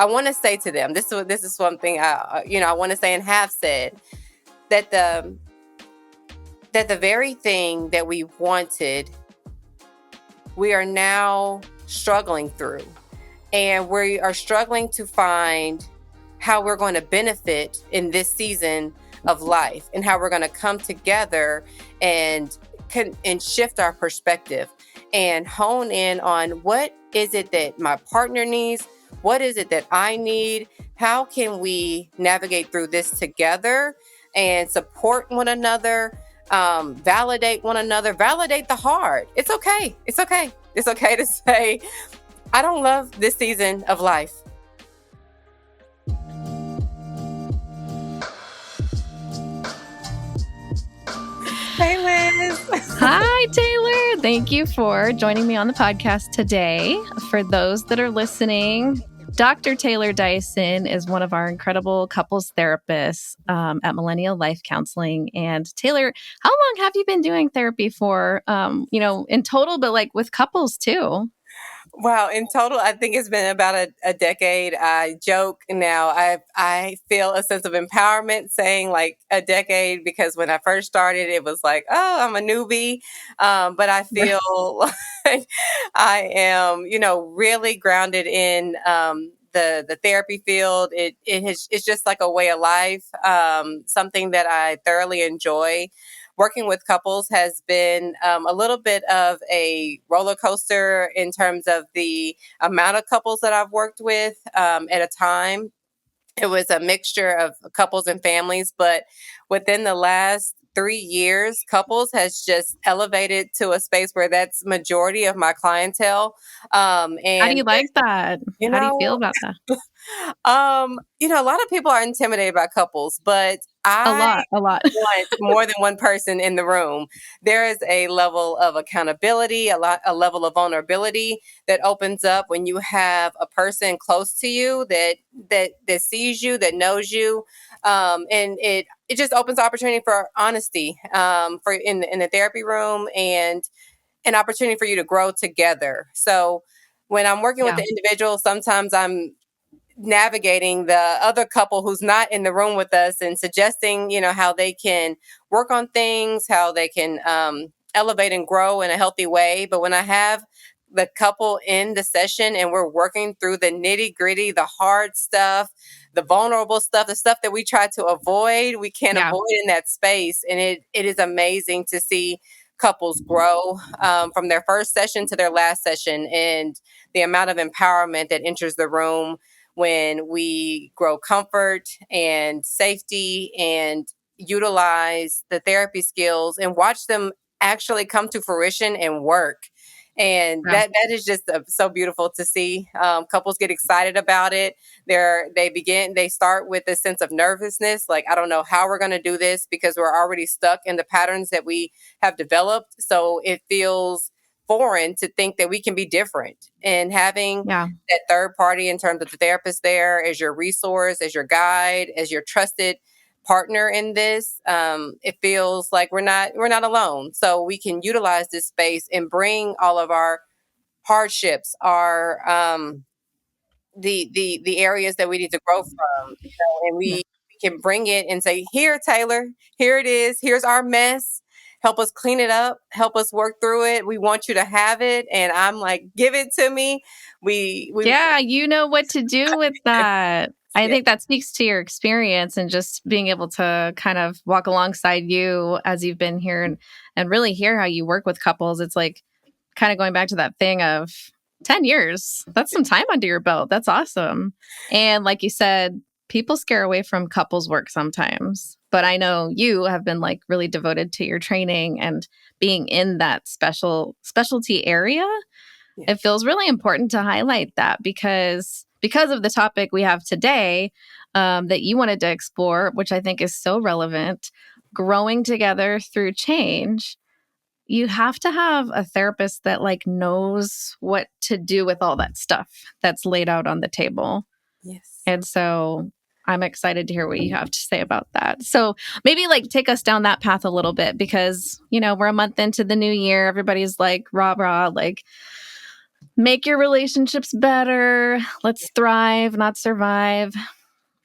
I want to say to them, this is one thing I want to say and have said, that the very thing that we wanted, we are now struggling through. And we are struggling to find how we're going to benefit in this season of life, and how we're going to come together and shift our perspective and hone in on what is it that my partner needs, what is it that I need, how can we navigate through this together and support one another, validate one another, validate the hard. It's okay. It's okay. It's okay to say, I don't love this season of life. Hey, Liz. Hi, Taylor. Thank you for joining me on the podcast today. For those that are listening, Dr. Taylor Dyson is one of our incredible couples therapists at Millennial Life Counseling. And Taylor, how long have you been doing therapy for, in total, but like with couples too? Wow, in total, I think it's been about a decade. I joke now. I feel a sense of empowerment saying like a decade, because when I first started, it was like, oh, I'm a newbie. But I feel like I am, really grounded in the therapy field. It's just like a way of life, something that I thoroughly enjoy. Working with couples has been a little bit of a roller coaster in terms of the amount of couples that I've worked with at a time. It was a mixture of couples and families, but within the last 3 years, couples has just elevated to a space where that's majority of my clientele. And how do you like that? How do you feel about that? A lot of people are intimidated by couples, but A lot. want more than one person in the room. There is a level of accountability, a level of vulnerability that opens up when you have a person close to you that sees you, that knows you, and it just opens opportunity for honesty, for in the therapy room, and an opportunity for you to grow together. So when I'm working with the individual, sometimes I'm navigating the other couple who's not in the room with us and suggesting, how they can work on things, how they can elevate and grow in a healthy way. But when I have the couple in the session and we're working through the nitty gritty, the hard stuff, the vulnerable stuff, the stuff that we try to avoid, we can't avoid in that space. And it is amazing to see couples grow from their first session to their last session, and the amount of empowerment that enters the room when we grow comfort and safety and utilize the therapy skills and watch them actually come to fruition and work. And that is just so beautiful to see. Couples get excited about it. They start with a sense of nervousness. Like, I don't know how we're going to do this, because we're already stuck in the patterns that we have developed. So it feels foreign to think that we can be different, and having that third party in terms of the therapist there as your resource, as your guide, as your trusted partner in this, it feels like we're not alone. So we can utilize this space and bring all of our hardships, our the areas that we need to grow from, and we can bring it and say, here, Taylor, here it is, here's our mess. Help us clean it up. Help us work through it. We want you to have it. And I'm like, give it to me. You know what to do with that. I think that speaks to your experience and just being able to kind of walk alongside you as you've been here and really hear how you work with couples. It's like kind of going back to that thing of 10 years. That's some time under your belt. That's awesome. And like you said, people scare away from couples work sometimes. But I know you have been like really devoted to your training and being in that specialty area. Yeah. It feels really important to highlight that because of the topic we have today that you wanted to explore, which I think is so relevant, growing together through change. You have to have a therapist that like knows what to do with all that stuff that's laid out on the table. Yes. And so I'm excited to hear what you have to say about that. So maybe like take us down that path a little bit, because, we're a month into the new year. Everybody's like, rah, rah, like make your relationships better. Let's thrive, not survive.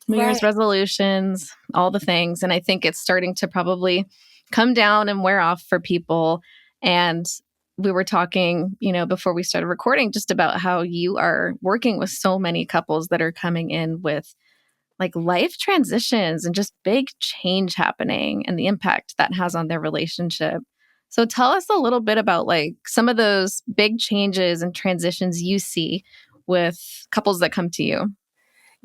New Year's Right. resolutions, all the things. And I think it's starting to probably come down and wear off for people. And we were talking, before we started recording, just about how you are working with so many couples that are coming in with like life transitions and just big change happening and the impact that has on their relationship. So tell us a little bit about like some of those big changes and transitions you see with couples that come to you.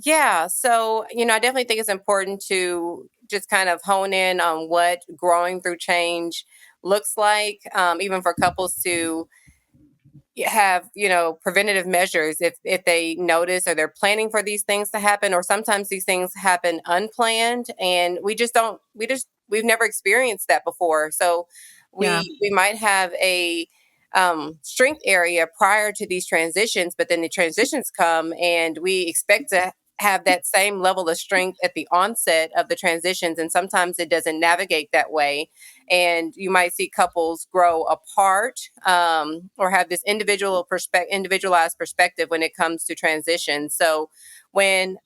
Yeah. So, I definitely think it's important to just kind of hone in on what growing through change looks like, even for couples to have preventative measures if they notice or they're planning for these things to happen, or sometimes these things happen unplanned and we've never experienced that before. So Yeah. we might have a strength area prior to these transitions, but then the transitions come and we expect to have that same level of strength at the onset of the transitions, and sometimes it doesn't navigate that way, and you might see couples grow apart, or have this individualized perspective when it comes to transition. So when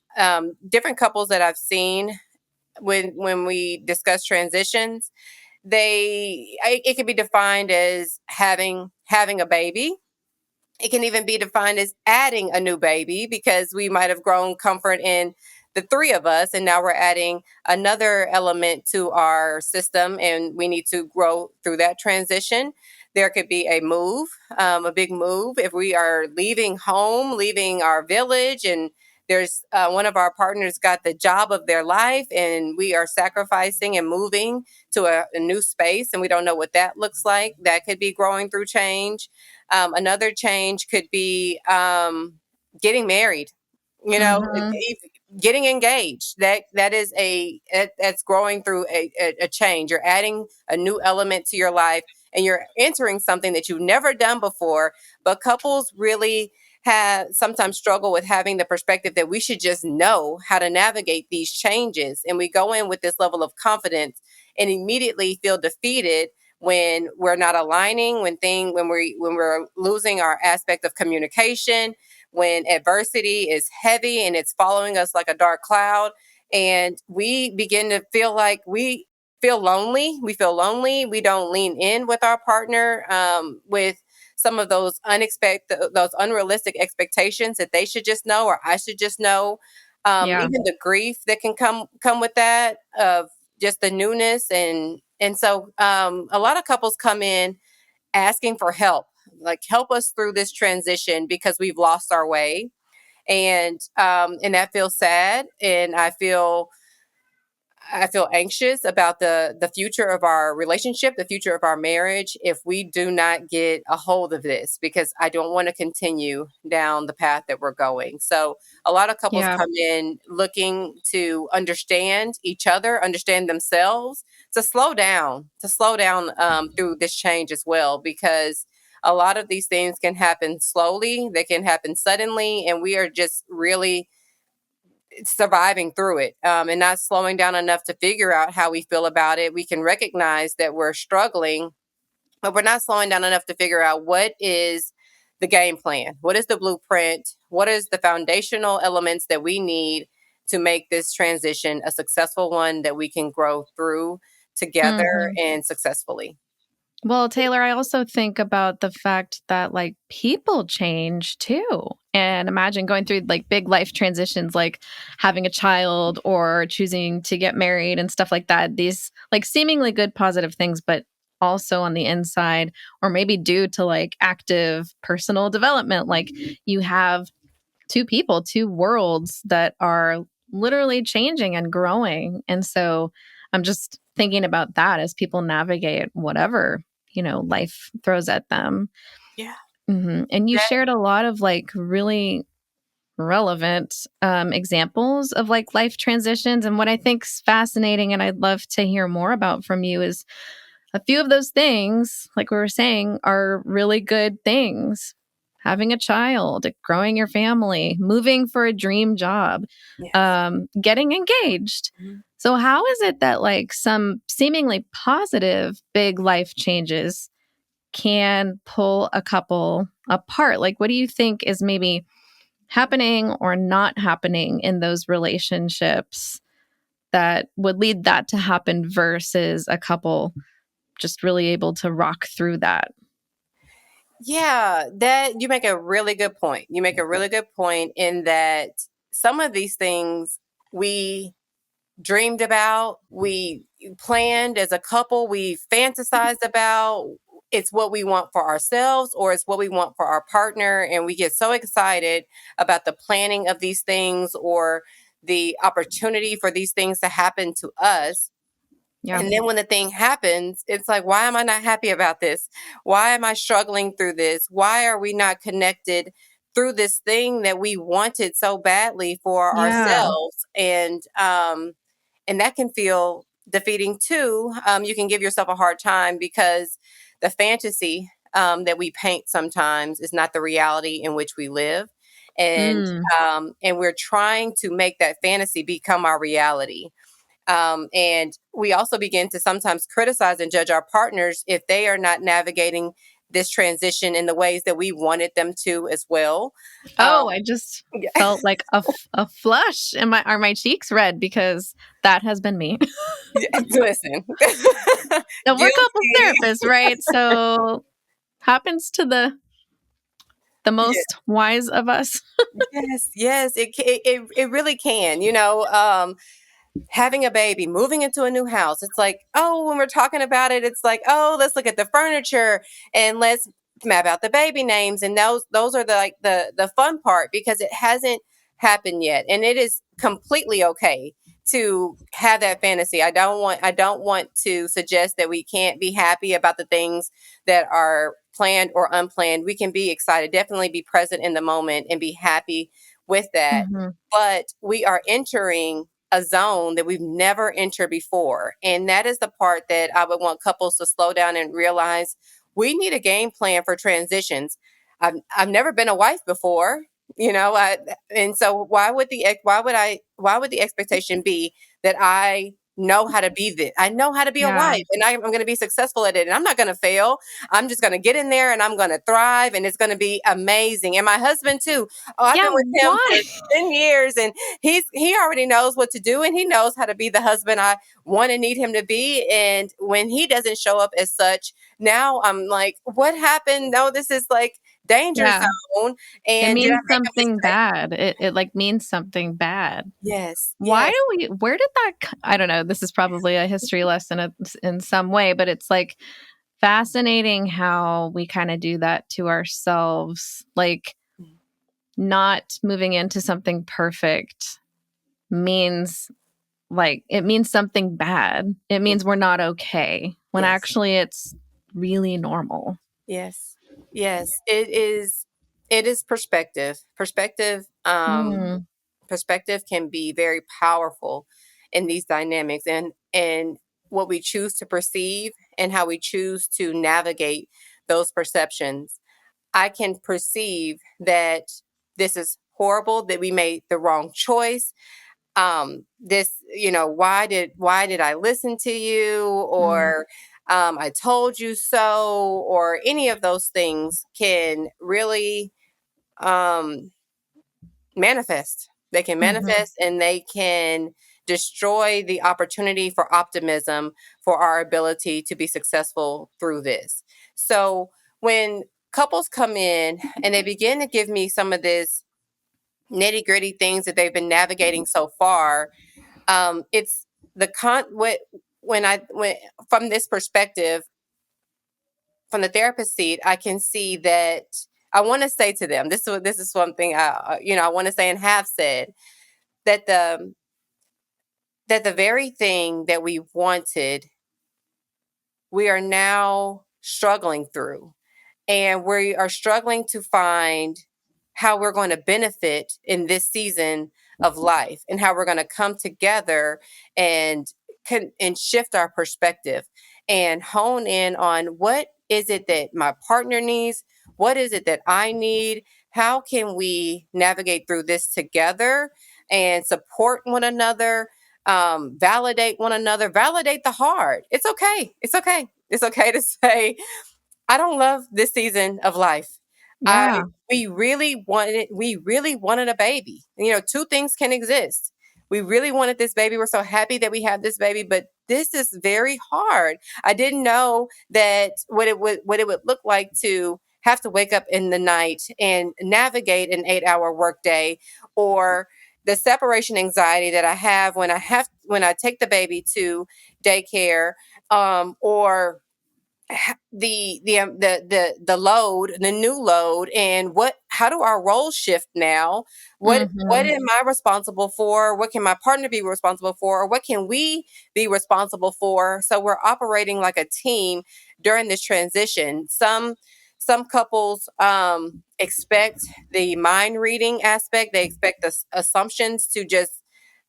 different couples that I've seen, when we discuss transitions, it can be defined as having a baby. It can even be defined as adding a new baby, because we might have grown comfort in the three of us, and now we're adding another element to our system, and we need to grow through that transition. There could be a move, a big move. If we are leaving home, leaving our village, and there's one of our partners got the job of their life, and we are sacrificing and moving to a new space, and we don't know what that looks like. That could be growing through change. Another change could be getting married. You know, Mm-hmm. getting engaged. That's growing through a change. You're adding a new element to your life, and you're entering something that you've never done before. But couples really have sometimes struggle with having the perspective that we should just know how to navigate these changes, and we go in with this level of confidence and immediately feel defeated when we're not aligning, when we're losing our aspect of communication, when adversity is heavy and it's following us like a dark cloud, and we begin to feel like we feel lonely. We feel lonely. We don't lean in with our partner, with some of those unrealistic expectations that they should just know or I should just know. Yeah. Even the grief that can come with that, of just the newness, and so a lot of couples come in asking for help, like, help us through this transition because we've lost our way, and that feels sad, and I feel anxious about the future of our relationship, the future of our marriage, if we do not get a hold of this, because I don't want to continue down the path that we're going. So a lot of couples Yeah. come in looking to understand each other, understand themselves, to slow down through this change as well, because a lot of these things can happen slowly, they can happen suddenly, and we are just really surviving through it, and not slowing down enough to figure out how we feel about it. We can recognize that we're struggling, but we're not slowing down enough to figure out what is the game plan, what is the blueprint, what is the foundational elements that we need to make this transition a successful one that we can grow through together Mm-hmm. and successfully. Well, Taylor, I also think about the fact that like people change too. And imagine going through like big life transitions, like having a child or choosing to get married and stuff like that. These like seemingly good, positive things, but also on the inside, or maybe due to like active personal development, like you have two people, two worlds that are literally changing and growing. And so I'm just thinking about that as people navigate whatever, life throws at them. Yeah. And you That, shared a lot of like really relevant examples of like life transitions. And what I think's fascinating and I'd love to hear more about from you is a few of those things, like we were saying, are really good things. Having a child, growing your family, moving for a dream job, yes. getting engaged. Mhm. So, how is it that, like, some seemingly positive big life changes can pull a couple apart? Like, what do you think is maybe happening or not happening in those relationships that would lead that to happen versus a couple just really able to rock through that? Yeah, that you make a really good point. You make a really good point in that some of these things we dreamed about, we planned as a couple, we fantasized about. It's what we want for ourselves or it's what we want for our partner. And we get so excited about the planning of these things or the opportunity for these things to happen to us. Yeah. And then when the thing happens, it's like, why am I not happy about this? Why am I struggling through this? Why are we not connected through this thing that we wanted so badly for Yeah. ourselves? And that can feel defeating too. You can give yourself a hard time because the fantasy that we paint sometimes is not the reality in which we live. And Mm. and we're trying to make that fantasy become our reality. And we also begin to sometimes criticize and judge our partners if they are not navigating this transition in the ways that we wanted them to as well. Um, Oh, I just yeah. felt like a flush. Are my cheeks red? Because that has been me. Listen, Now we're couples guilty. therapists, right? So happens to the most wise of us. Yes, yes, it really can. Having a baby, moving into a new house. It's like, oh, when we're talking about it, it's like, oh, let's look at the furniture and let's map out the baby names. And those are the fun part because it hasn't happened yet. And it is completely okay to have that fantasy. I don't want to suggest that we can't be happy about the things that are planned or unplanned. We can be excited, definitely be present in the moment and be happy with that. Mhm. But we are entering a zone that we've never entered before. And that is the part that I would want couples to slow down and realize we need a game plan for transitions. I've never been a wife before, and so why would the expectation be that I know how to be this? I know how to be a Yeah. wife and I'm going to be successful at it and I'm not going to fail. I'm just going to get in there and I'm going to thrive and it's going to be amazing. And my husband too. Oh, I've Yeah, been with him why? for 10 years and he already knows what to do and he knows how to be the husband I want and need him to be. And when he doesn't show up as such, now I'm like, what happened? No, this is like danger Yeah. zone. It And did I means make a something mistake? bad. It like means something bad. Yes, Why yes. do we where did that I don't know, this is probably a history lesson in some way, but it's like fascinating how we kind of do that to ourselves. Like not moving into something perfect means like it means something bad. It Mm, means we're not okay when yes, actually it's really normal. yes, yes. It is perspective. Mm, Perspective can be very powerful in these dynamics and what we choose to perceive and how we choose to navigate those perceptions. I can perceive that this is horrible, that we made the wrong choice. This, why did I listen to you? mm, Or I told you so, or any of those things can really um manifest. They can mhm, manifest and they can destroy the opportunity for optimism for our ability to be successful through this. So when couples come in and they begin to give me some of this nitty gritty things that they've been navigating so far, it's the con what when from this perspective, from the therapist seat, I can see that I want to say to them, this is something I want to say and have said that the very thing that we wanted, we are now struggling through. And we are struggling to find how we're going to benefit in this season of life and how we're going to come together and and shift our perspective and hone in on what is it that my partner needs, what is it that I need, how can we navigate through this together and support one another, validate one another, validate the hard. It's okay, it's okay to say I don't love this season of life. Yeah. We really wanted a baby. Two things can exist. We really wanted this baby. We're so happy that we have this baby, but this is very hard. I didn't know that what it would look like to have to wake up in the night and navigate an 8-hour workday, or the separation anxiety that I have when I take the baby to daycare, or the load, the new load, and how do our roles shift now? What Mhm. am I responsible for? What can my partner be responsible for? Or what can we be responsible for? So we're operating like a team during this transition. Some couples expect the mind reading aspect. They expect the assumptions to just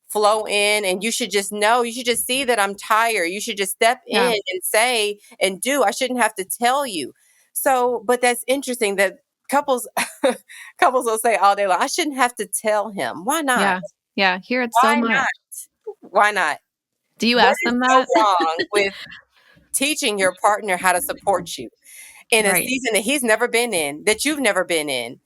flow in, and you should just know, you should just see that I'm tired. You should just step Yeah. in and say and do. I shouldn't have to tell you. So, but that's interesting that couples couples will say all day long, I shouldn't have to tell him. Why not? Yeah. Yeah. Hear it so Why much. not? Why not? Do you What ask is them so that? wrong with teaching your partner how to support you in a Right. season that he's never been in, that you've never been in?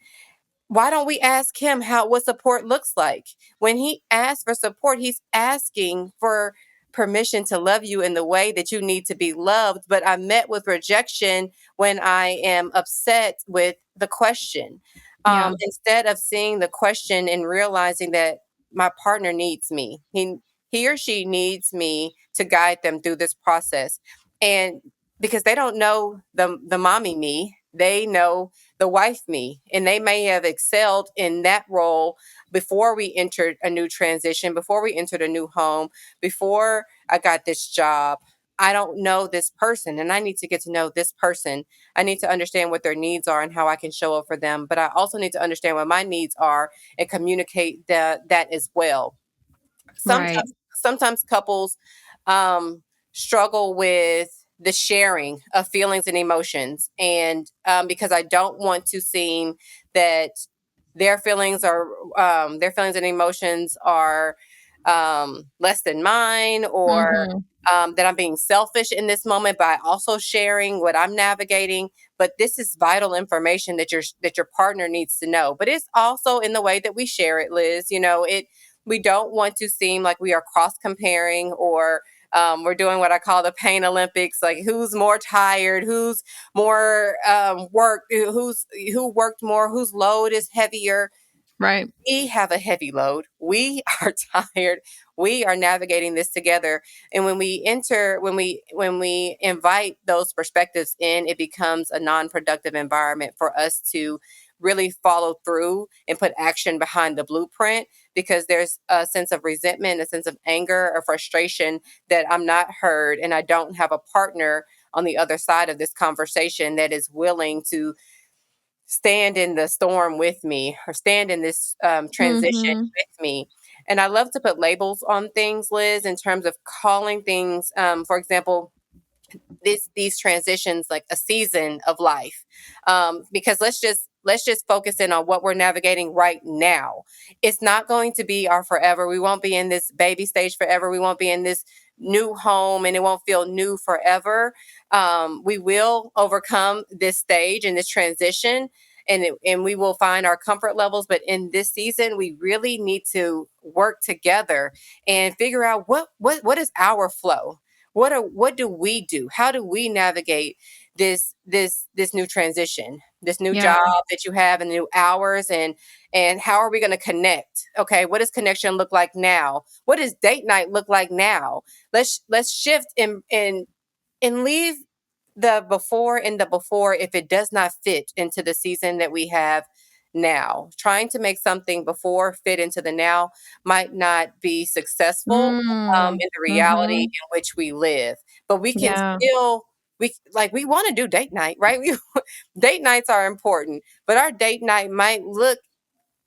Why don't we ask him what support looks like? When he asks for support, he's asking for permission to love you in the way that you need to be loved. But I'm met with rejection when I am upset with the question. Yeah. Instead of seeing the question and realizing that my partner needs me, he or she needs me to guide them through this process. And because they don't know the mommy me, they know the wife me, and they may have excelled in that role before we entered a new transition, before we entered a new home, before I got this job. I don't know this person, and I need to get to know this person. I need to understand what their needs are and how I can show up for them, but I also need to understand what my needs are and communicate that as well. Right. Sometimes couples um, struggle with the sharing of feelings and emotions, and because I don't want to seem that their feelings and emotions are less than mine, or Mhm. that I'm being selfish in this moment by also sharing what I'm navigating. But this is vital information that your partner needs to know. But it's also in the way that we share it, Liz. We don't want to seem like we are cross comparing, or we're doing what I call the pain Olympics, like who's more tired, who's more who worked more, whose load is heavier. Right. We have a heavy load. We are tired. We are navigating this together. And when we invite those perspectives in, it becomes a non-productive environment for us to really follow through and put action behind the blueprint, because there's a sense of resentment, a sense of anger or frustration that I'm not heard, and I don't have a partner on the other side of this conversation that is willing to stand in the storm with me, or stand in this transition Mhm. with me. And I love to put labels on things, Liz, in terms of calling things, for example, these transitions like a season of life, because let's just focus in on what we're navigating right now. It's not going to be our forever. We won't be in this baby stage forever. We won't be in this new home, and it won't feel new forever. We will overcome this stage and this transition, and we will find our comfort levels. But in this season, we really need to work together and figure out what is our flow. What do we do? How do we navigate this new transition, this new Yeah. job that you have, and the new hours, and how are we going to connect? Okay, what does connection look like now? What does date night look like now? Let's shift and leave the before if it does not fit into the season that we have now. Trying to make something before fit into the now might not be successful Mm. in the reality Mhm. in which we live. But we can Yeah. still we want to do date night, right? Date nights are important, but our date night might look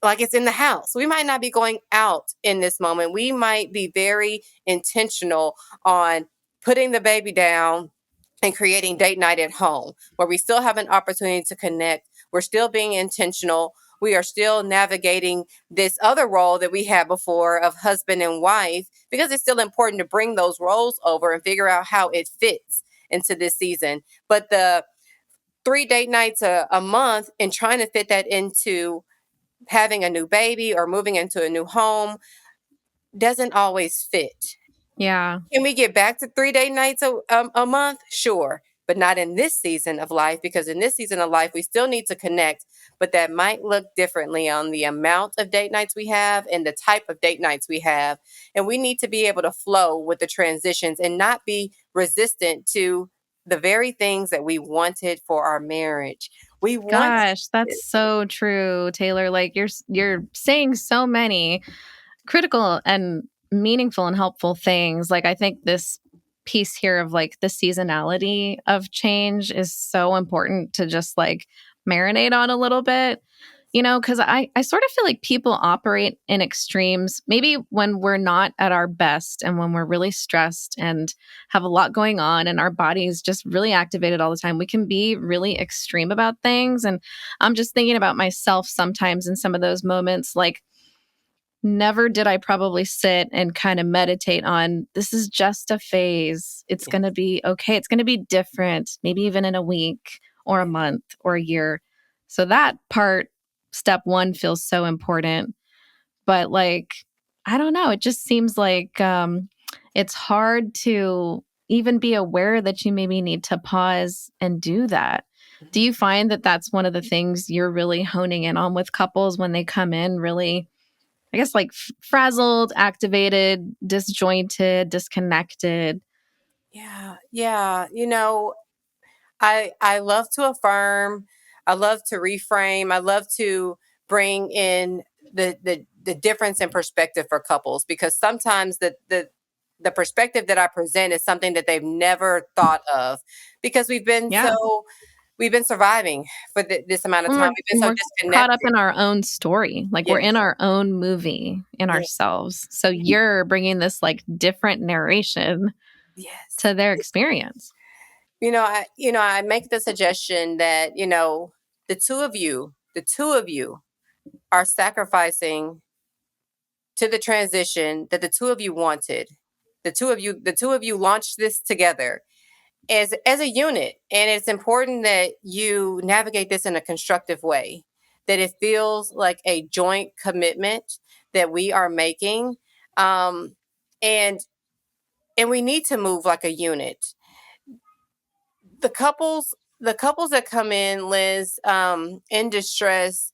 like it's in the house. We might not be going out in this moment. We might be very intentional on putting the baby down and creating date night at home, where we still have an opportunity to connect. We're still being intentional. We are still navigating this other role that we had before of husband and wife, because it's still important to bring those roles over and figure out how it fits into this season. But 3 date nights a month and trying to fit that into having a new baby or moving into a new home doesn't always fit. Yeah. Can we get back to 3 date nights a month? Sure, but not in this season of life, because in this season of life, we still need to connect, but that might look differently on the amount of date nights we have and the type of date nights we have. And we need to be able to flow with the transitions and not be resistant to the very things that we wanted for our marriage. We want Gosh, that's so true, Taylor. Like you're saying so many critical and meaningful and helpful things. Like I think this piece here of like the seasonality of change is so important to just like marinate on a little bit. Because I sort of feel like people operate in extremes, maybe when we're not at our best and when we're really stressed and have a lot going on and our body's just really activated all the time. We can be really extreme about things. And I'm just thinking about myself sometimes in some of those moments, like, never did I probably sit and kind of meditate on this is just a phase. It's yeah, going to be okay. It's going to be different, maybe even in a week or a month or a year. So that part, step one, feels so important. But like, I don't know. It just seems like it's hard to even be aware that you maybe need to pause and do that. Do you find that that's one of the things you're really honing in on with couples when they come in really, I guess, like frazzled, activated, disjointed, disconnected? yeah, yeah. I love to affirm. I love to reframe. I love to bring in the difference in perspective for couples, because sometimes the perspective that I present is something that they've never thought of, because Yeah. we've been surviving for this amount of time. We've been so We're caught up disconnected. in our own story. Like we're in Yes. our own movie in Yes. ourselves. So Yes. you're bringing this like different narration Yes. to their experience. I make the suggestion that, the two of you are sacrificing to the transition that the two of you wanted. The two of you launched this together as a unit, and it's important that you navigate this in a constructive way, that it feels like a joint commitment that we are making, um, and and we need to move like a unit. The couples that come in, Liz, in distress,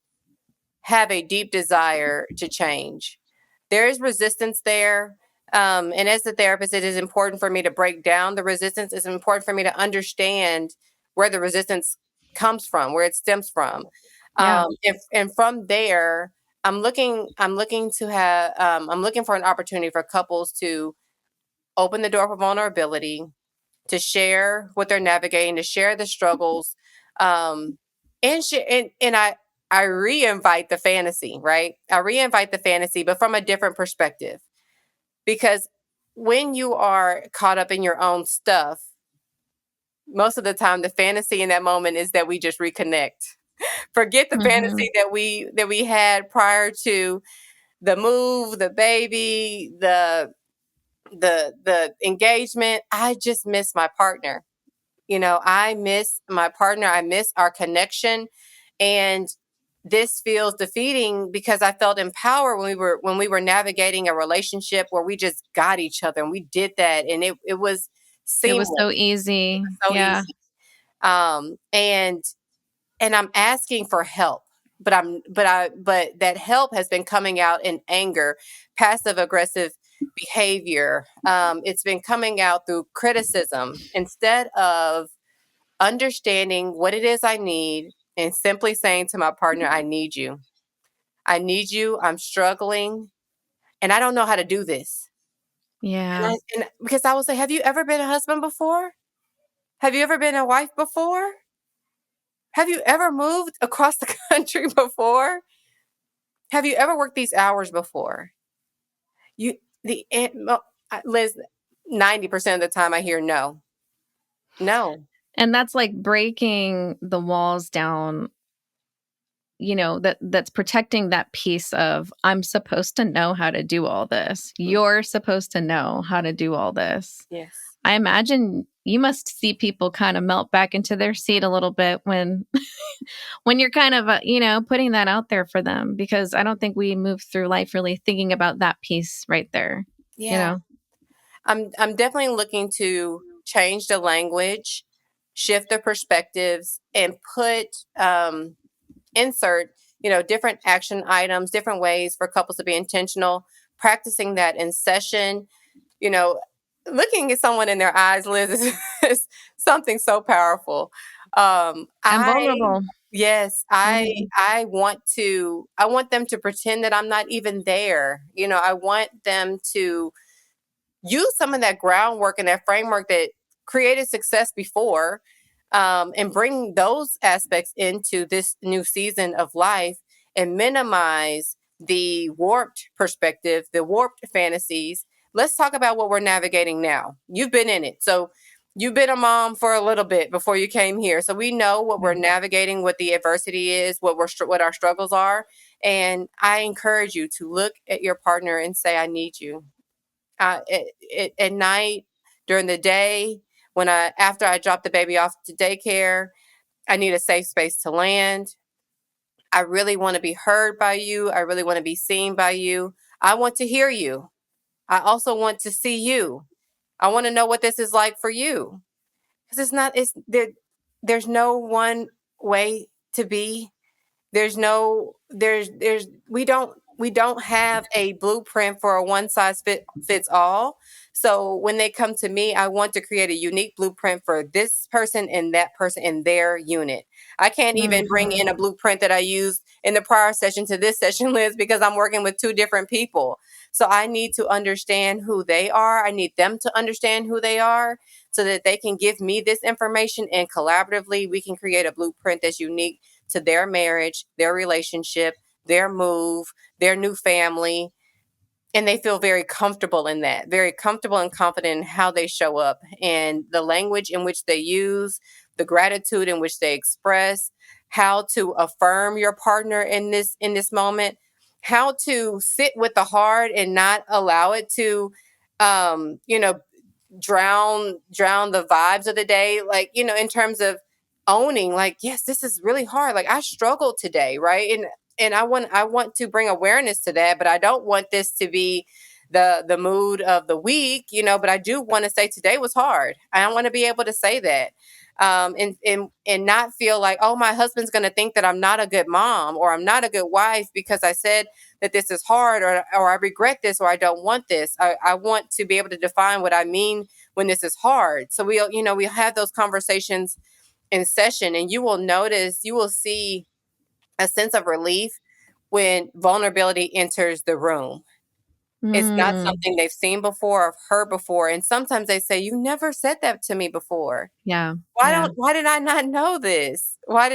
have a deep desire to change. There is resistance there. And as a therapist, it is important for me to break down the resistance. It's important for me to understand where the resistance comes from, where it stems from. Yeah. And from there, I'm looking for an opportunity for couples to open the door for vulnerability, to share what they're navigating, to share the struggles, and I reinvite the fantasy, right? I reinvite the fantasy, but from a different perspective, because when you are caught up in your own stuff, most of the time the fantasy in that moment is that we just reconnect. Forget the Hmm. fantasy that we had prior to the move, the baby, the engagement. I just miss my partner. I miss my partner. I miss our connection. And this feels defeating because I felt empowered when we were navigating a relationship where we just got each other and we did that, and it was It was seamless. so It easy. was so Yeah. easy. And I'm asking for help, but that help has been coming out in anger, passive aggressive behavior. It's been coming out through criticism instead of understanding what it is I need and simply saying to my partner, I need you. I need you. I'm struggling and I don't know how to do this. Yeah. And because I will say, have you ever been a husband before? Have you ever been a wife before? Have you ever moved across the country before? Have you ever worked these hours before? You, Liz, 90% of the time I hear no, no. And that's like breaking the walls down, that's protecting that piece of I'm supposed to know how to do all this. Mm, You're supposed to know how to do all this. yes. I imagine you must see people kind of melt back into their seat a little bit when when you're kind of, putting that out there for them, because I don't think we move through life really thinking about that piece right there, you Yeah. know? I'm definitely looking to change the language, shift the perspectives, and insert, different action items, different ways for couples to be intentional, practicing that in session, you know, looking at someone in their eyes, Liz, is something so powerful. And I vulnerable. yes, Mhm. I want them to pretend that I'm not even there. I want them to use some of that groundwork and that framework that created success before, and bring those aspects into this new season of life and minimize the warped perspective, the warped fantasies. Let's talk about what we're navigating now. You've been in it. So you've been a mom for a little bit before you came here. So we know what we're Yeah. navigating, what the adversity is, what our struggles are. And I encourage you to look at your partner and say, I need you. At night, during the day, after I drop the baby off to daycare, I need a safe space to land. I really want to be heard by you. I really want to be seen by you. I want to hear you. I also want to see you. I want to know what this is like for you. Because it's there. There's no one way to be. There's we don't have a blueprint for a fits all. So when they come to me, I want to create a unique blueprint for this person and that person in their unit. I can't even bring Mhm. in a blueprint that I used in the prior session to this session, Liz, because I'm working with two different people. So I need to understand who they are. I need them to understand who they are so that they can give me this information, and collaboratively we can create a blueprint that's unique to their marriage, their relationship, their move, their new family. And they feel very comfortable in that, very comfortable and confident in how they show up and the language in which they use, the gratitude in which they express, how to affirm your partner in this moment, how to sit with the hard and not allow it to um, you know, drown the vibes of the day, like, in terms of owning, like, yes, this is really hard, like I struggled today, right? And I want to bring awareness to that, but I don't want this to be the mood of the week, but I do want to say today was hard. I want to be able to say that, and not feel like, oh, my husband's going to think that I'm not a good mom or I'm not a good wife because I said that this is hard, or I regret this, or I don't want this. I want to be able to define what I mean when this is hard. So we'll have those conversations in session, and you will see a sense of relief when vulnerability enters the room. It's not Mm. something they've seen before or heard before. And sometimes they say, you never said that to me before. Yeah. Yeah. Why did I not know this? I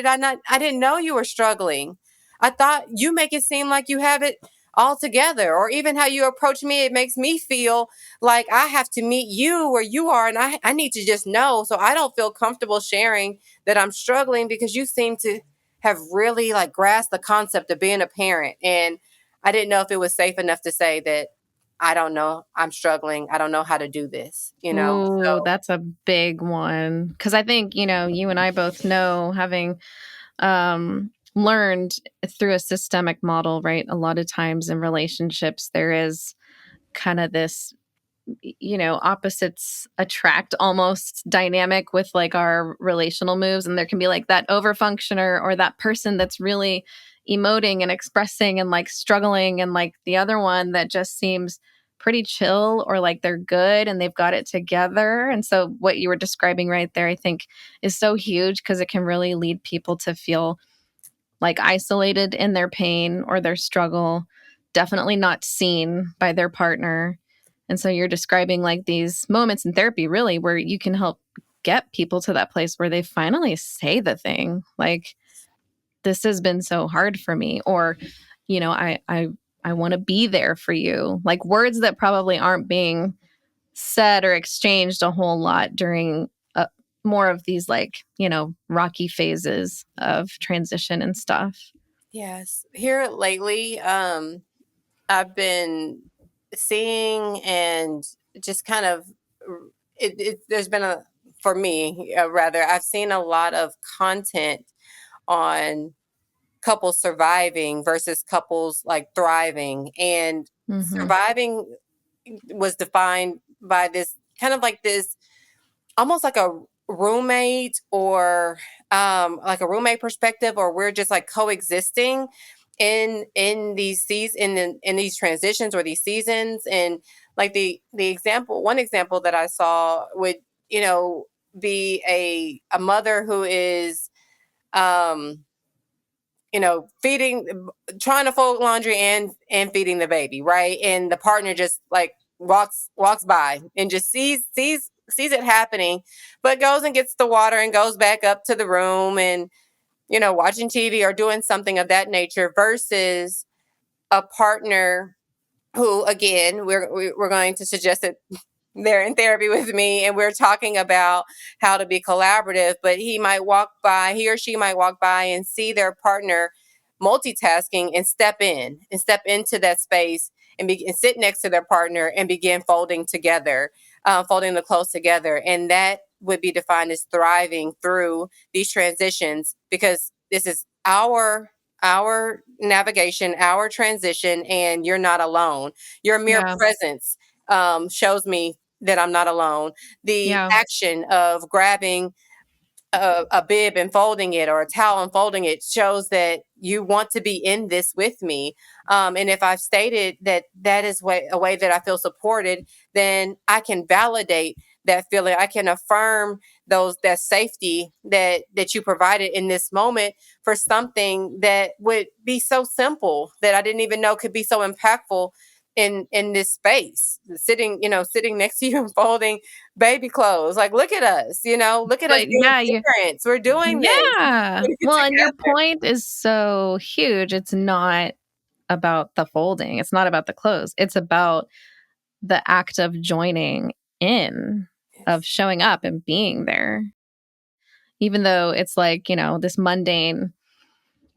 didn't know you were struggling. I thought you make it seem like you have it all together, or even how you approach me, it makes me feel like I have to meet you where you are, and I need to just know, so I don't feel comfortable sharing that I'm struggling, because you seem to have really like grasped the concept of being a parent. And I didn't know if it was safe enough to say that I don't know, I'm struggling. I don't know how to do this. Ooh, So that's a big one. Because I think, you and I both know, having learned through a systemic model, right? A lot of times in relationships, there is kind of this, opposites attract almost dynamic with like our relational moves. And there can be like that overfunctioner, or that person that's really emoting and expressing and like struggling, and like the other one that just seems pretty chill, or like they're good and they've got it together. And so what you were describing right there, I think, is so huge, because it can really lead people to feel like isolated in their pain or their struggle, definitely not seen by their partner. And so you're describing like these moments in therapy, really, where you can help get people to that place where they finally say the thing like, this has been so hard for me, or, I want to be there for you. Like words that probably aren't being said or exchanged a whole lot during more of these like, rocky phases of transition and stuff. yes, here lately, I've been seeing and just kind of there's been for me, rather, I've seen a lot of content on couples surviving versus couples like thriving. And Mm-hmm. surviving was defined by this kind of like this, almost like a roommate, or like a roommate perspective, or we're just like coexisting in these in these transitions or these seasons. And like the example, one example that I saw would, you know, be a mother who is um feeding, trying to fold laundry and feeding the baby, right? And the partner just like walks by and just sees it happening, but goes and gets the water and goes back up to the room and, watching TV or doing something of that nature, versus a partner who, again, we're going to suggest that they're in therapy with me and we're talking about how to be collaborative, but he or she might walk by and see their partner multitasking and step into that space and sit next to their partner and begin folding together, folding the clothes together. And that would be defined as thriving through these transitions, because this is our navigation, our transition, and you're not alone. Your mere Yeah. presence shows me that I'm not alone. The Yeah. action of grabbing a bib and folding it, or a towel and folding it, shows that you want to be in this with me. And if I've stated that is a way that I feel supported, then I can validate that feeling. I can affirm that safety that you provided in this moment for something that would be so simple that I didn't even know could be so impactful in this space, sitting next to you and folding baby clothes. Like, look at us, look at us But being yeah, parents. We're doing this yeah. Well, and your together. point is so huge. It's not about the folding. It's not about the clothes. It's about the act of joining in, of showing up and being there. Even though it's like, this mundane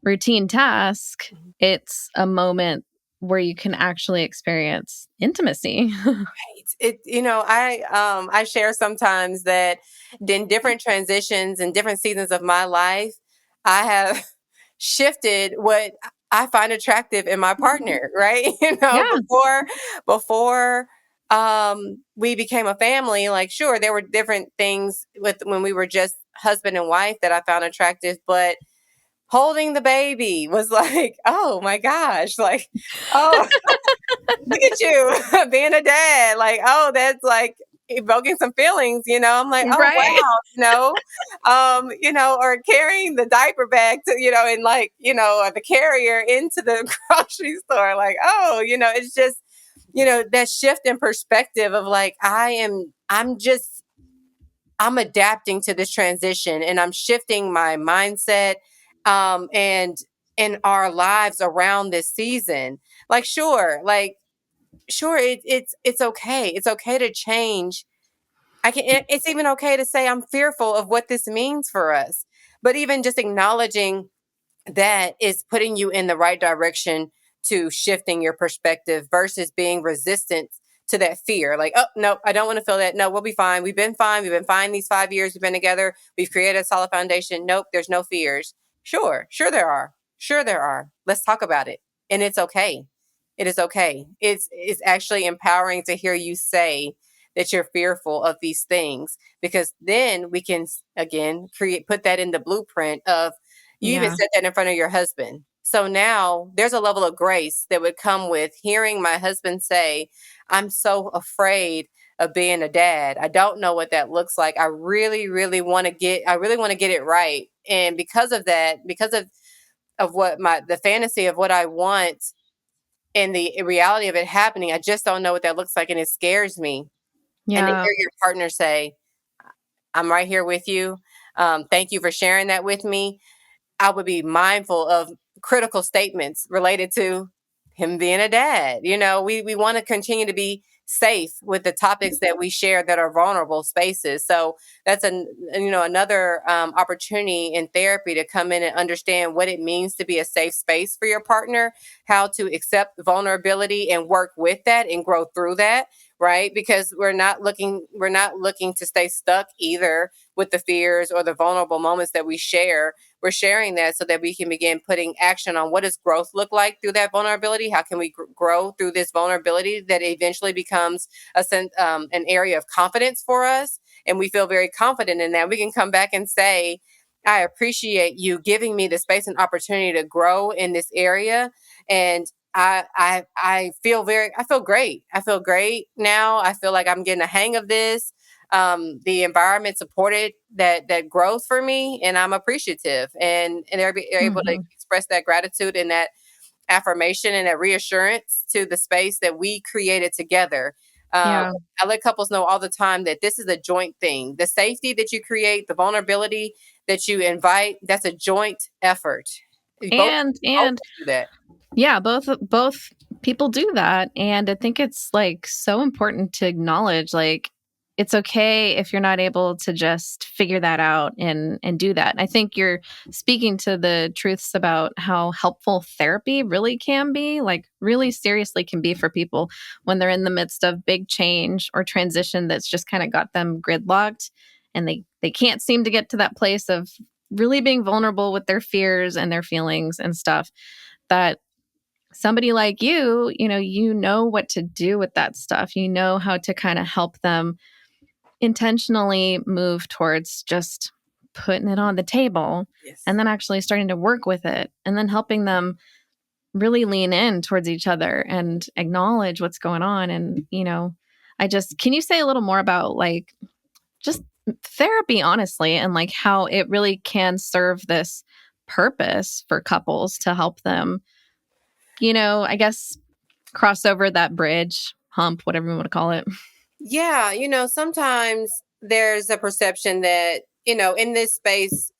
routine task, Mhm. it's a moment where you can actually experience intimacy. I share sometimes that in different transitions and different seasons of my life, I have shifted what I find attractive in my partner, right? Yeah. Before we became a family, like, sure, there were different things with when we were just husband and wife that I found attractive, but holding the baby was like, oh my gosh, like, oh, look at you being a dad. Like, oh, that's like evoking some feelings, I'm like, oh Right. wow, or carrying the diaper bag to, and like, or the carrier into the grocery store. Like, oh, it's just, that shift in perspective of like, I'm adapting to this transition and I'm shifting my mindset, and our lives around this season. Like, sure, it's okay. It's okay to change. It's even okay to say I'm fearful of what this means for us. But even just acknowledging that is putting you in the right direction to shifting your perspective versus being resistant to that fear. Like, oh, no, I don't want to feel that. No, we'll be fine. We've been fine. We've been fine these 5 years we've been together. We've created a solid foundation. Nope, there's no fears. Sure there are. Sure there are. Let's talk about it. And it's okay. It is okay. It's actually empowering to hear you say that you're fearful of these things, because then we can again put that in the blueprint of, you even Yeah. said that in front of your husband. So now there's a level of grace that would come with hearing my husband say, I'm so afraid of being a dad. I don't know what that looks like. I really, really want to get it right. And because of that, because of what the fantasy of what I want and the reality of it happening, I just don't know what that looks like. And it scares me. And to Yeah. hear your partner say, I'm right here with you. Thank you for sharing that with me. I would be mindful of critical statements related to him being a dad. We want to continue to be safe with the topics that we share that are vulnerable spaces. So that's another opportunity in therapy to come in and understand what it means to be a safe space for your partner, how to accept vulnerability and work with that and grow through that, right? Because we're not looking to stay stuck either with the fears or the vulnerable moments that we share. We're sharing that so that we can begin putting action on what does growth look like through that vulnerability. How can we grow through this vulnerability that eventually becomes an area of confidence for us, and we feel very confident in that. We can come back and say, I appreciate you giving me the space and opportunity to grow in this area. And I feel great. I feel great now. I feel like I'm getting a hang of this. The environment supported that growth for me, and I'm appreciative. And they're able to Mm-hmm. express that gratitude and that affirmation and that reassurance to the space that we created together. Um, Yeah. I let couples know all the time that this is a joint thing. The safety that you create, the vulnerability that you invite, that's a joint effort. Both And do that. yeah, both people do that, and I think it's, like, so important to acknowledge, like, it's okay if you're not able to just figure that out and do that. And I think you're speaking to the truths about how helpful therapy really can be, like, really seriously can be for people when they're in the midst of big change or transition that's just kinda got them gridlocked, and they can't seem to get to that place of really being vulnerable with their fears and their feelings and stuff, that somebody like you know what to do with that stuff. You know how to kind of help them intentionally move towards just putting it on the table and Yes. then actually starting to work with it and then helping them really lean in towards each other and acknowledge what's going on. And, can you say a little more about like just therapy, honestly, and like how it really can serve this purpose for couples to help them, I guess cross over that bridge, hump, whatever you want to call it. Yeah, sometimes there's a perception that, in this space,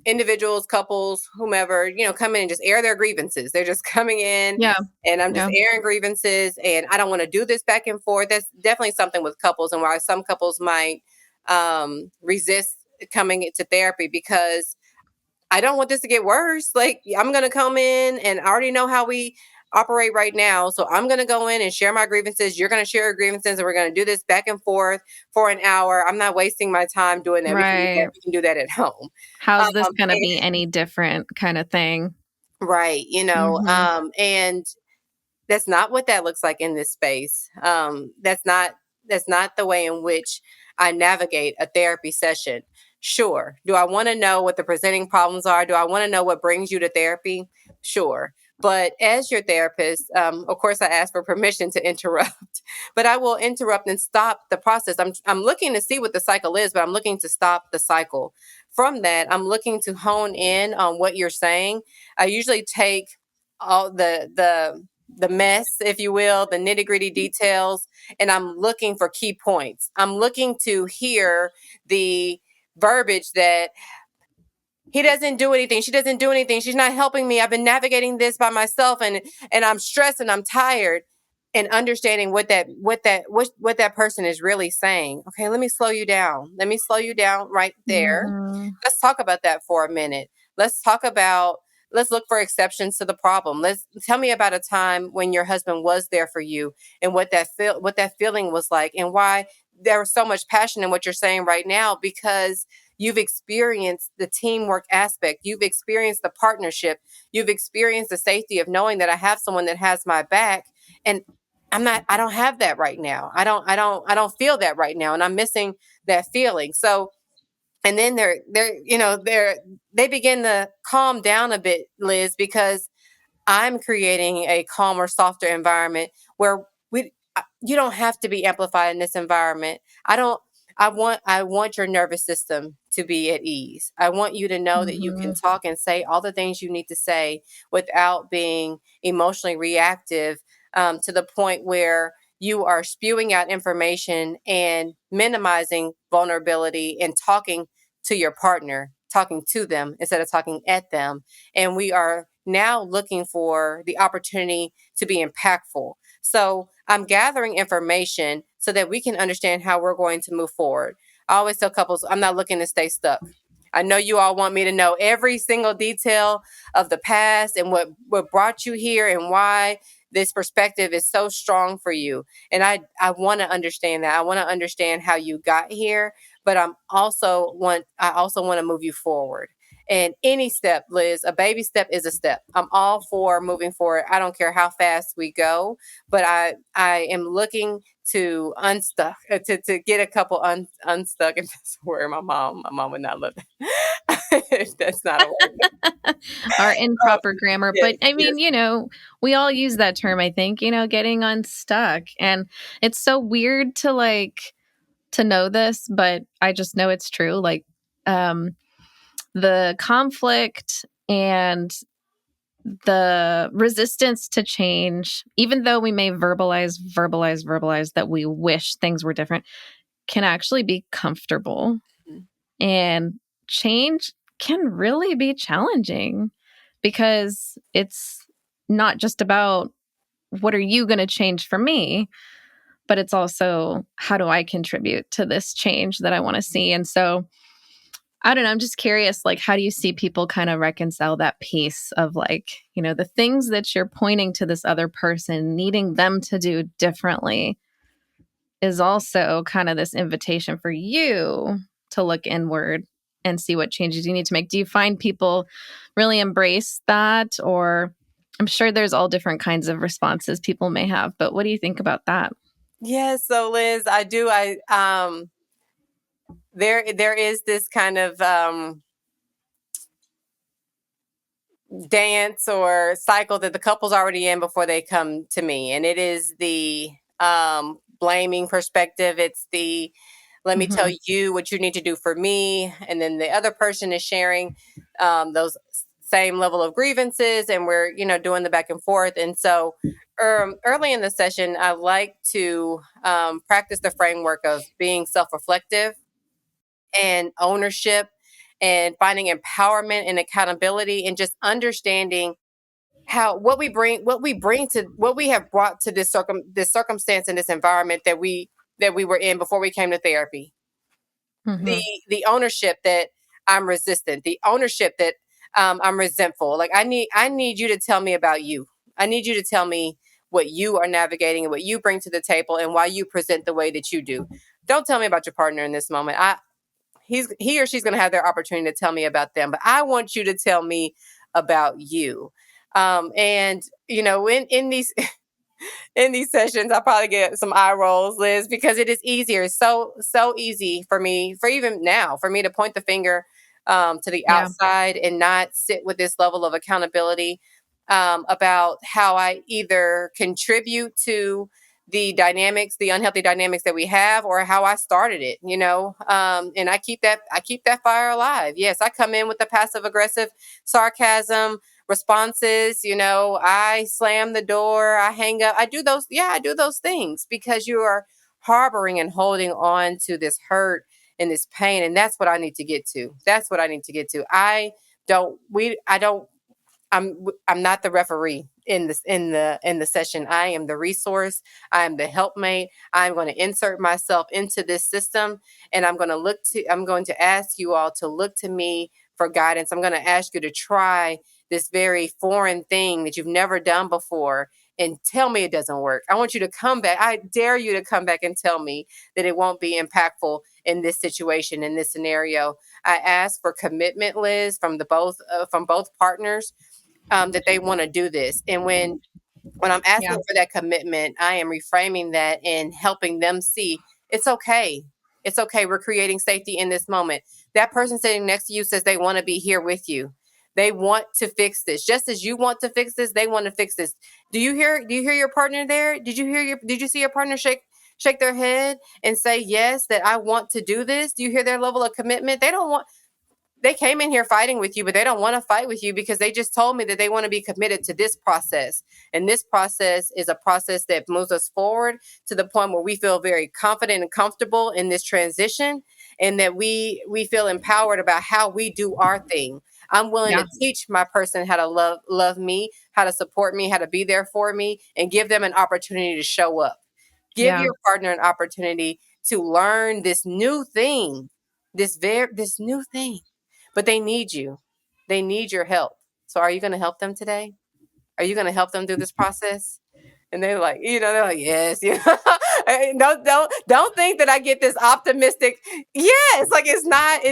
individuals, couples, whomever, come in and just air their grievances. They're just coming in Yeah. and I'm just Yeah. airing grievances and I don't want to do this back and forth. That's definitely something with couples, and why some couples might resist coming into therapy, because I don't want this to get worse. Like, I'm going to come in and I already know how we operate right now. So I'm going to go in and share my grievances. You're going to share your grievances, and we're going to do this back and forth for an hour. I'm not wasting my time doing that. We can do that. Right. We can do that at home. How's this going to And, be any different kind of thing? right. Mhm. And that's not what that looks like in this space. That's not the way in which I navigate a therapy session. Sure. Do I want to know what the presenting problems are? Do I want to know what brings you to therapy? Sure. But as your therapist, of course, I ask for permission to interrupt, but I will interrupt and stop the process. I'm looking to see what the cycle is, but I'm looking to stop the cycle. From that, I'm looking to hone in on what you're saying. I usually take all the mess, if you will, the nitty gritty details, and I'm looking for key points. I'm looking to hear the verbiage that he doesn't do anything. She doesn't do anything. She's not helping me. I've been navigating this by myself, and I'm stressed and I'm tired. And understanding what that person is really saying. Okay, let me slow you down. Let me slow you down right there. Mhm. Let's talk about that for a minute. Let's talk about let's look for exceptions to the problem. Let's tell me about a time when your husband was there for you, and what that feeling was like, and why there was so much passion in what you're saying right now, because you've experienced the teamwork aspect. You've experienced the partnership. You've experienced the safety of knowing that I have someone that has my back. And I don't have that right now. I don't feel that right now. And I'm missing that feeling. So, and then they begin to calm down a bit, Liz, because I'm creating a calmer, softer environment where you don't have to be amplified in this environment. I don't. I want your nervous system to be at ease. I want you to know that you can Mhm. talk and say all the things you need to say without being emotionally reactive, to the point where you are spewing out information and minimizing vulnerability and talking to your partner, talking to them instead of talking at them. And we are now looking for the opportunity to be impactful. So I'm gathering information so that we can understand how we're going to move forward. I always tell couples, I'm not looking to stay stuck. I know you all want me to know every single detail of the past and what brought you here and why. this perspective is so strong for you. And I want to understand that. I want to understand how you got here, but I also want to move you forward. And any step, Liz, a baby step is a step. I'm all for moving forward. I don't care how fast we go, but I am looking to unstuck to get a couple unstuck. If that's a word, my mom would not love that. That's not a word. Our Oh, improper grammar. yes, But I yes. mean, we all use that term, I think, getting unstuck. And it's so weird to to know this, but I just know it's true. Um, the conflict and the resistance to change, even though we may verbalize that we wish things were different, can actually be comfortable. And change can really be challenging because it's not just about what are you going to change for me, but it's also how do I contribute to this change that I want to see. And so I don't know, I'm just curious, how do you see people kind of reconcile that piece of the things that you're pointing to this other person, needing them to do differently is also kind of this invitation for you to look inward and see what changes you need to make. Do you find people really embrace that? Or I'm sure there's all different kinds of responses people may have, but what do you think about that? Yes, so Liz, I do. There is this kind of dance or cycle that the couple's already in before they come to me, and it is the blaming perspective. It's the let me tell Hmm. you what you need to do for me, and then the other person is sharing those same level of grievances, and we're doing the back and forth. And so early in the session, I like to practice the framework of being self-reflective and ownership and finding empowerment and accountability and just understanding how what we have brought to this circumstance and this environment that we were in before we came to therapy. the Hmm. the ownership that I'm resistant, the ownership that I'm resentful. Like I need you to tell me about you. I need you to tell me what you are navigating and what you bring to the table and why you present the way that you do. Don't tell me about your partner in this moment. He or she's going to have their opportunity to tell me about them, but I want you to tell me about you. And in these in these sessions, I probably get some eye rolls, Liz, because it is easier. It's so easy for me, for even now, for me to point the finger to the Yeah. outside and not sit with this level of accountability about how I either contribute to the unhealthy dynamics that we have, or how I started it. And I keep that fire alive. Yes, I come in with the passive aggressive sarcasm responses. I slam the door, I hang up, I do those things because you are harboring and holding on to this hurt and this pain, and that's what I need to get to. That's what I need to get to. I don't I'm not the referee in the session. I am the resource. I am the helpmate. I'm going to insert myself into this system, and I'm going to ask you all to look to me for guidance. I'm going to ask you to try this very foreign thing that you've never done before and tell me it doesn't work. I want you to come back. I dare you to come back and tell me that it won't be impactful in this situation, in this scenario. I ask for commitment, Liz, from both partners, that they want to do this. And when I'm Yeah. asking for that commitment, I am reframing that and helping them see it's okay. It's okay. We're creating safety in this moment. That person sitting next to you says they want to be here with you. They want to fix this. Just as you want to fix this, they want to fix this. Do you hear your partner there? Did you see your partner shake their head and say yes, that I want to do this? Do you hear their level of commitment? They came in here fighting with you, but they don't want to fight with you because they just told me that they want to be committed to this process. And this process is a process that moves us forward to the point where we feel very confident and comfortable in this transition, and that we feel empowered about how we do our thing. I'm willing Yeah. to teach my person how to love me, how to support me, how to be there for me, and give them an opportunity to show up. Give Yeah. your partner an opportunity to learn this new thing, this new thing, but they need you. They need your help. So are you going to help them today? Are you going to help them through this process? And they're like, they're like, yes, don't think that I get this optimistic. Yes, like it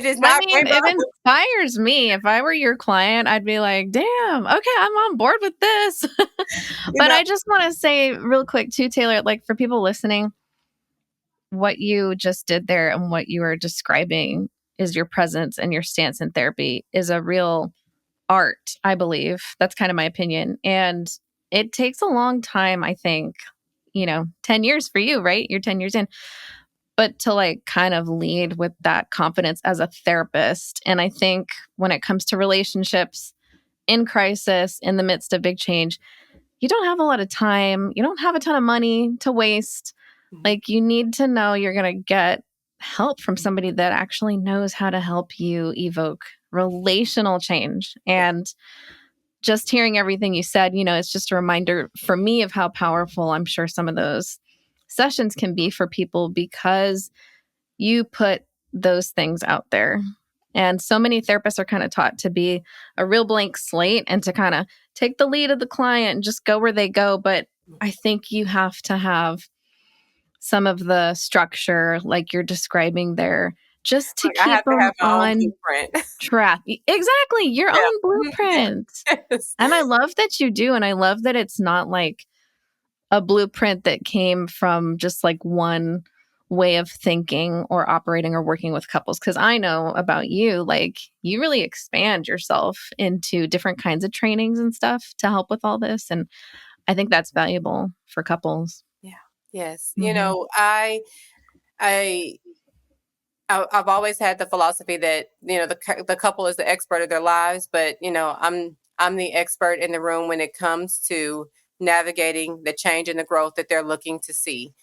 is I not mean, rainbow. it inspires me. If I were your client, I'd be like, damn, okay, I'm on board with this. You But know, I just want to say real quick too, Taylor, like for people listening, what you just did there and what you are describing is your presence and your stance in therapy is a real art, I believe. That's kind of my opinion. And it takes a long time, I think, 10 years for you, right? You're 10 years in, but to like kind of lead with that confidence as a therapist. And I think when it comes to relationships in crisis, in the midst of big change, you don't have a lot of time. You don't have a ton of money to waste. Mhm. Like, you need to know you're going to get help from somebody that actually knows how to help you evoke relational change. Yeah. And just hearing everything you said, it's just a reminder for me of how powerful I'm sure some of those sessions can be for people because you put those things out there. And so many therapists are kind of taught to be a real blank slate and to kind of take the lead of the client and just go where they go. But I think you have to have some of the structure, like you're describing there, just to Like I keep have to them have my own on blueprint. track. Exactly. Your Yeah. own blueprint. Yes. And I love that you do. And I love that it's not like a blueprint that came from just like one way of thinking or operating or working with couples. Cause I know about you, like you really expand yourself into different kinds of trainings and stuff to help with all this. And I think that's valuable for couples. Yeah. Yes. Hmm. I I've always had the philosophy that the couple is the expert of their lives, but I'm the expert in the room when it comes to navigating the change and the growth that they're looking to see.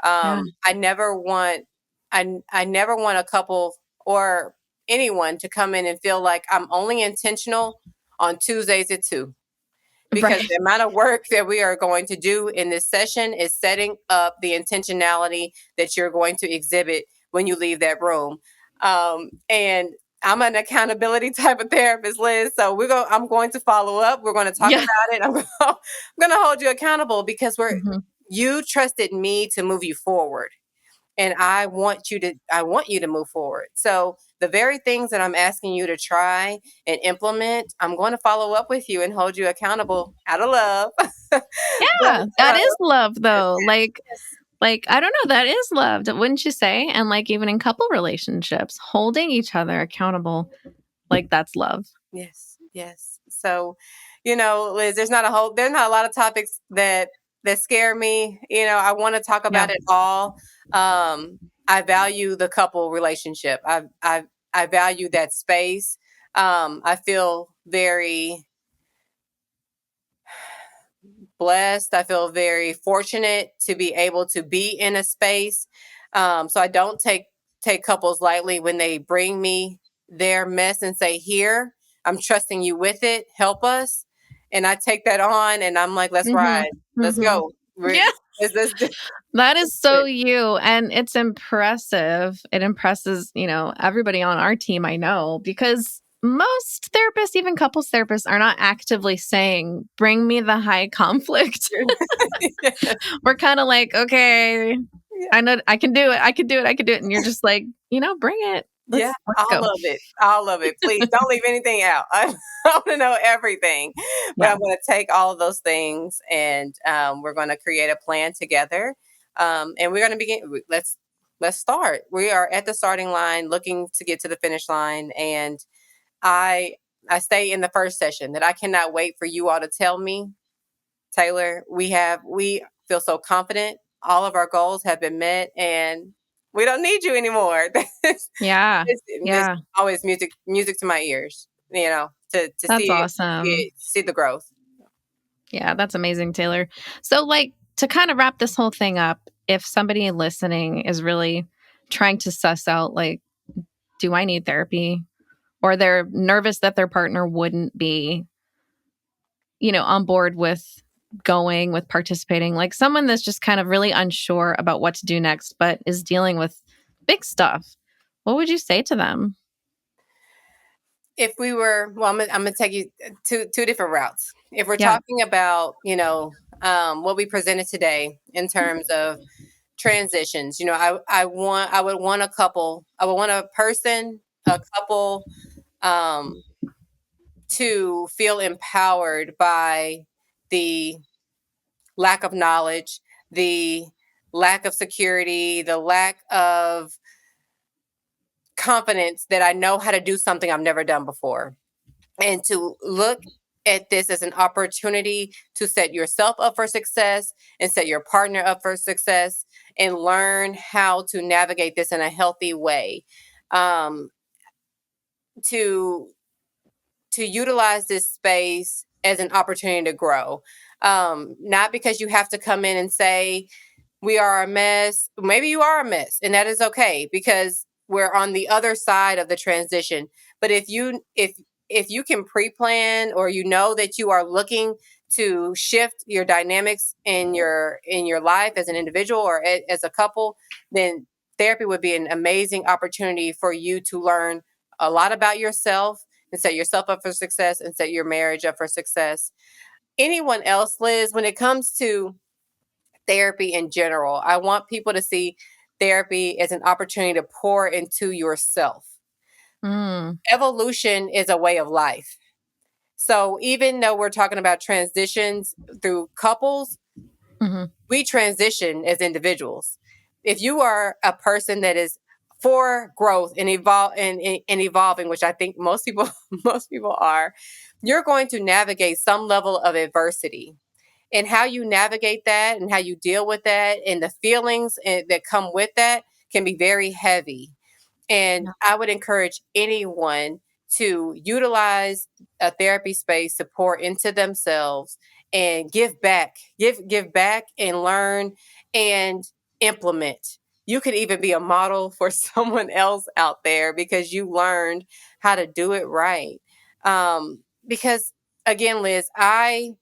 Yeah. I never want I never want a couple or anyone to come in and feel like I'm only intentional on Tuesdays at 2, because Right. the amount of work that we are going to do in this session is setting up the intentionality that you're going to exhibit when you leave that room. And I'm an accountability type of therapist, Liz. So I'm going to follow up. We're going to talk Yeah. about it. I'm going to hold you accountable because Hmm. you trusted me to move you forward, and I want you to move forward. So the very things that I'm asking you to try and implement, I'm going to follow up with you and hold you accountable out of love. but Yeah. That uh, is love yes, though. yes, Like, I don't know, that is love, wouldn't you say? And like even in couple relationships, holding each other accountable, like that's love. yes, yes. So, Liz, there's not a lot of topics that scare me. I want to talk Yeah. about it all. I value the couple relationship. I value that space. I feel very blessed. I feel very fortunate to be able to be in a space. So I don't take couples lightly when they bring me their mess and say, "Here, I'm trusting you with it. Help us." And I take that on, and I'm like, "Let's Mhm. ride. Let's Mhm. go. Yeah. Let's do That is it." so you, and it's impressive. It impresses, everybody on our team, I know, because most therapists, even couples therapists, are not actively saying, "Bring me the high conflict." We're kinda like, "Okay, Yeah. I know I can do it. I can do it. I can do it." And you're just like, "Bring it. Yeah, Let's all go." of it. All of it. Please don't leave anything out. I want to know everything. But Yeah. I'm going to take all of those things, and we're going to create a plan together. And we're going to begin. Let's start. We are at the starting line, looking to get to the finish line. And I I say in the first session that I cannot wait for you all to tell me, Taylor, we feel so confident. All of our goals have been met, and we don't need you anymore. Yeah. It's Yeah. always music to my ears, to That's see awesome. it, see the growth. Yeah, that's amazing, Taylor. So, like, to kind of wrap this whole thing up, if somebody listening is really trying to suss out, like, do I need therapy? Or they're nervous that their partner wouldn't be, on board with going, with participating, like someone that's just kind of really unsure about what to do next, but is dealing with big stuff, what would you say to them? If we were, well, I'm gonna take you two different routes. If we're Yeah. talking about, what we presented today in terms of transitions. I would want a couple. I would want a person, a couple, um, to feel empowered by the lack of knowledge, the lack of security, the lack of confidence that I know how to do something I've never done before. And to look at this as an opportunity to set yourself up for success and set your partner up for success and learn how to navigate this in a healthy way. Um, to utilize this space as an opportunity to grow. Not because you have to come in and say, we are a mess. Maybe you are a mess, and that is okay because we're on the other side of the transition. But if you can pre-plan, or you know that you are looking to shift your dynamics in your life as an individual or as a couple, then therapy would be an amazing opportunity for you to learn a lot about yourself and set yourself up for success and set your marriage up for success. Anyone else, Liz, when it comes to therapy in general, I want people to see therapy as an opportunity to pour into yourself. Mm. Evolution is a way of life. So even though we're talking about transitions through couples, Hmm. we transition as individuals. If you are a person that is for growth and evolving, which I think most people most people are, you're going to navigate some level of adversity. And how you navigate that and how you deal with that and the feelings that come with that can be very heavy. And I would encourage anyone to utilize a therapy space to pour into themselves and give back, give back and learn and implement. You could even be a model for someone else out there because you learned how to do it right. Because again, Liz, I'm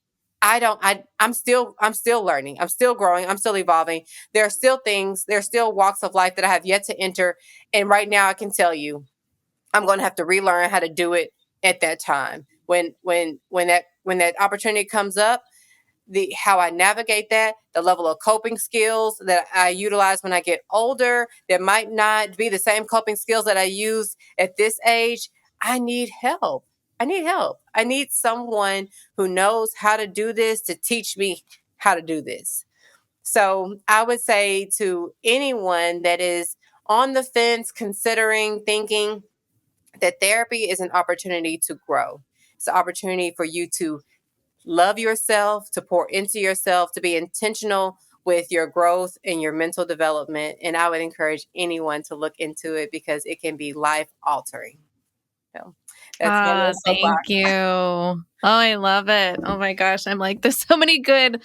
still learning. I'm still growing. I'm still evolving. There are still things, there are still walks of life that I have yet to enter, and right now I can tell you, I'm going to have to relearn how to do it at that time. When that opportunity comes up, the how I navigate that, the level of coping skills that I utilize when I get older, that might not be the same coping skills that I use at this age. I need help. I need help. I need someone who knows how to do this to teach me how to do this. So I would say to anyone that is on the fence, considering, thinking that therapy is an opportunity to grow. It's an opportunity for you to love yourself, to pour into yourself, to be intentional with your growth and your mental development. And I would encourage anyone to look into it because it can be life altering. So that's my little Thank soapbox. you. Oh, I love it. Oh my gosh. I'm like, there's so many good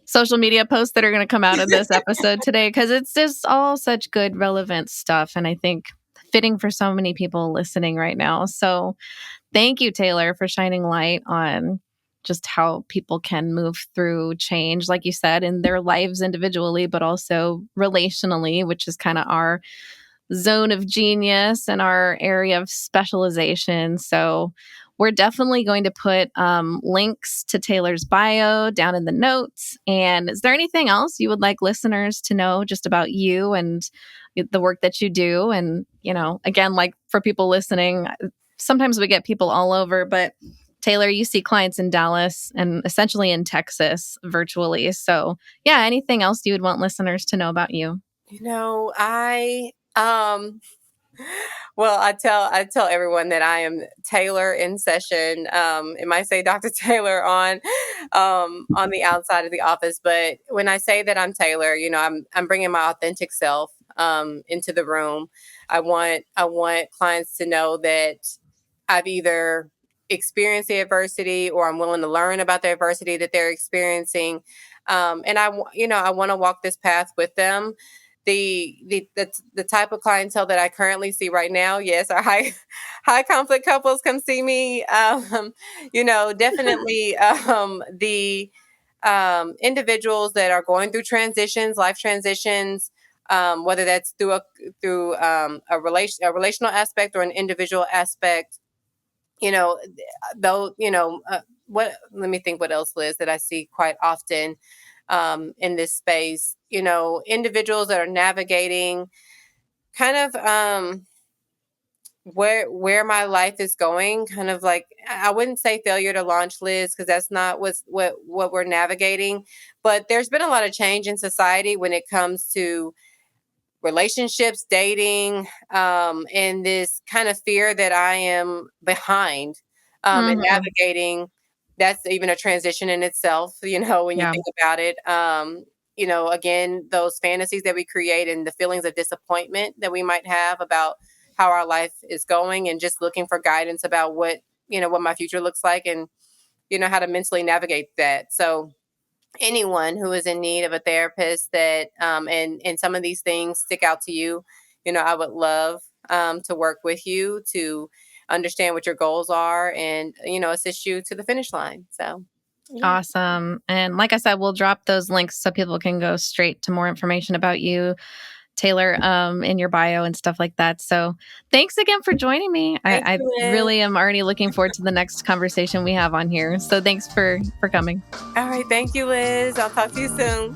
social media posts that are going to come out of this episode today because it's just all such good, relevant stuff. And I think fitting for so many people listening right now. So thank you, Taylor, for shining light on just how people can move through change, like you said, in their lives individually, but also relationally, which is kind of our zone of genius and our area of specialization. So we're definitely going to put links to Taylor's bio down in the notes. And is there anything else you would like listeners to know just about you and the work that you do? And, you know, again, like for people listening, sometimes we get people all over, but Taylor, you see clients in Dallas and essentially in Texas virtually. So, yeah, anything else you would want listeners to know about you? I well, I tell everyone that I am Taylor in session. It might say Dr. Taylor on the outside of the office, but when I say that I'm Taylor, I'm bringing my authentic self into the room. I want clients to know that I've either experienced the adversity or I'm willing to learn about the adversity that they're experiencing. And I want to walk this path with them. The type of clientele that I currently see right now, yes, are high conflict couples come see me. Definitely the individuals that are going through transitions, life transitions, whether that's through a relational aspect or an individual aspect. you know though let me think what else, Liz, that I see quite often in this space. Individuals that are navigating kind of where my life is going, kind of like, I wouldn't say failure to launch, Liz, because that's not what we're navigating. But there's been a lot of change in society when it comes to relationships, dating, and this kind of fear that I am behind, and Mhm. navigating. That's even a transition in itself, when you Yeah. think about it. Again, those fantasies that we create and the feelings of disappointment that we might have about how our life is going, and just looking for guidance about what my future looks like, and how to mentally navigate that. So anyone who is in need of a therapist, that and some of these things stick out to you, I would love to work with you to understand what your goals are, and assist you to the finish line. So yeah. Awesome. And like I said, we'll drop those links so people can go straight to more information about you, Taylor, in your bio and stuff like that. So thanks again for joining me. Thank I you, Liz. really am already looking forward to the next conversation we have on here. So thanks for coming. All right, thank you, Liz. I'll talk to you soon.